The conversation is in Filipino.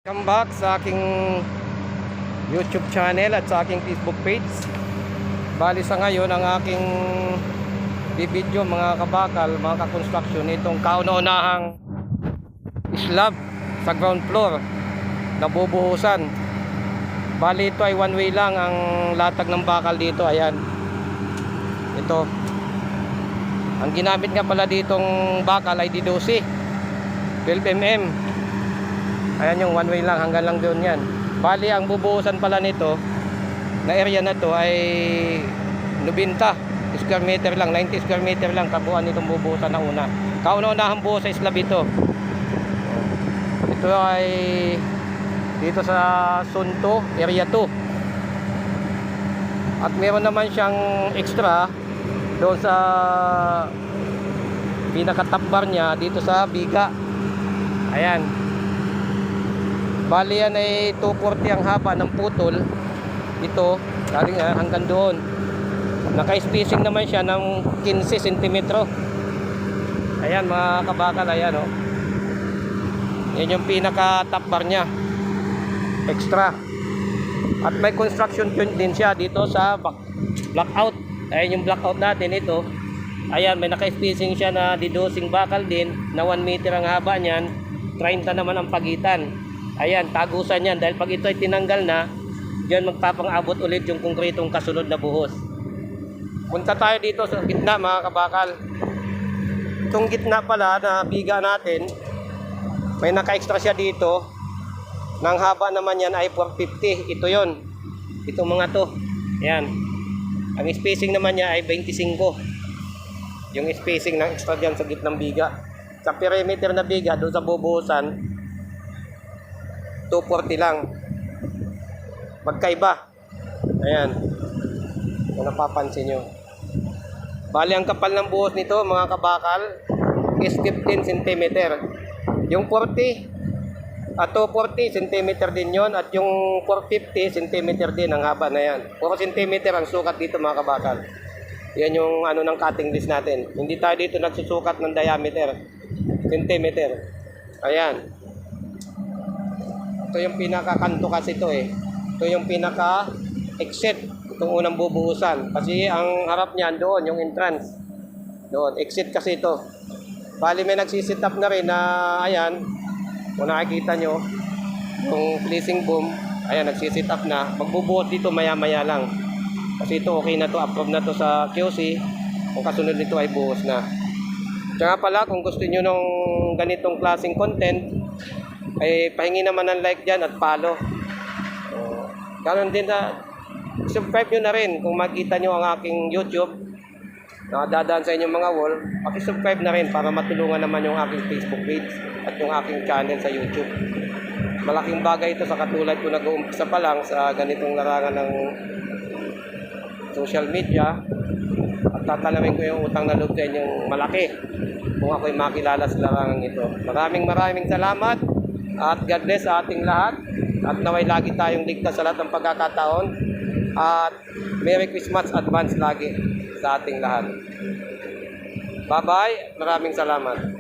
Welcome back sa aking YouTube channel at sa aking Facebook page. Bali sa ngayon ang aking bibidyo mga kabakal, mga ka-construction, itong kauna-unahang slab sa ground floor na bubuhusan. Bali ito ay one way lang ang latag ng bakal dito. Ayan, ito ang ginamit nga pala ditong bakal ay D12 12mm. Ayan yung one way lang, hanggang lang doon yan. Bali ang bubuhusan pala nito na area na to ay 90 square meter lang, 90 square meter lang kabuuan nitong bubuhusan na una. Kauna-unahang buhos sa slab ito. Ito ay dito sa Sunto, area 2. At meron naman siyang extra doon sa pinaka-top bar niya dito sa biga. Ayan. Bali yan ay 240 ang haba ng putol. Ito, galing hanggang doon. Naka-spacing naman siya ng 15 cm. Ayan mga kabakal, ayan o. Yan yung pinaka-top bar niya. Extra. At may construction point din siya dito sa blackout. Ayan yung blackout natin ito. Ayan, may naka-spacing siya na didosing bakal din na 1 meter ang haba niyan. 30 naman ang pagitan. Ayan, tagusan yan. Dahil pag ito ay tinanggal na, diyan magpapang-abot ulit yung konkretong kasunod na buhos. Punta tayo dito sa gitna mga kabakal. Itong gitna pala na biga natin, may naka-extra siya dito. Nang haba naman yan ay 450. Ito yon. Ito mga to. Ayan. Ang spacing naman niya ay 25. Yung spacing ng extra dyan sa gitnang biga. Sa perimeter na biga, doon sa bubuhusan, 240 lang. Magkaiba. Ayan. Kung napapansin nyo. Bali ang kapal ng buhos nito mga kabakal is 15 cm. Yung 40 at 240 cm din yon. At yung 450 cm din ang haba na yan. 4 cm ang sukat dito mga kabakal. Yan yung ano ng cutting list natin. Hindi tayo dito nagsusukat ng diameter. Centimeter. Ayan. Ito yung pinaka-kanto kasi ito eh. Ito yung pinaka-exit. Itong unang bubuhusan. Kasi ang harap niyan doon, yung entrance. Doon, exit kasi ito. Bali may nagsisit up na rin na, ayan, kung nakikita nyo, yung placing boom, ayan, nagsisit up na. Magbubuhos dito maya-maya lang. Kasi ito okay na to, approve na to sa QC. Kung kasunod nito ay buhos na. Kaya pala, kung gusto nyo ng ganitong klaseng content, ay pahingi naman ng like dyan at follow. Ganoon din na subscribe nyo na rin kung makita nyo ang aking YouTube na dadaan sa inyong mga wall. Pakisubscribe na rin para matulungan naman yung aking Facebook page at yung aking channel sa YouTube. Malaking bagay ito sa katulad ko nag-uumpisa pa lang sa ganitong larangan ng social media. At tatalamin ko yung utang na loob sa inyong malaki kung ako'y makilala sa larangan ito. Maraming salamat. At God bless sa ating lahat. At naway lagi tayong ligtas sa lahat ng pagkakataon. At Merry Christmas advance lagi sa ating lahat. Bye-bye. Maraming salamat.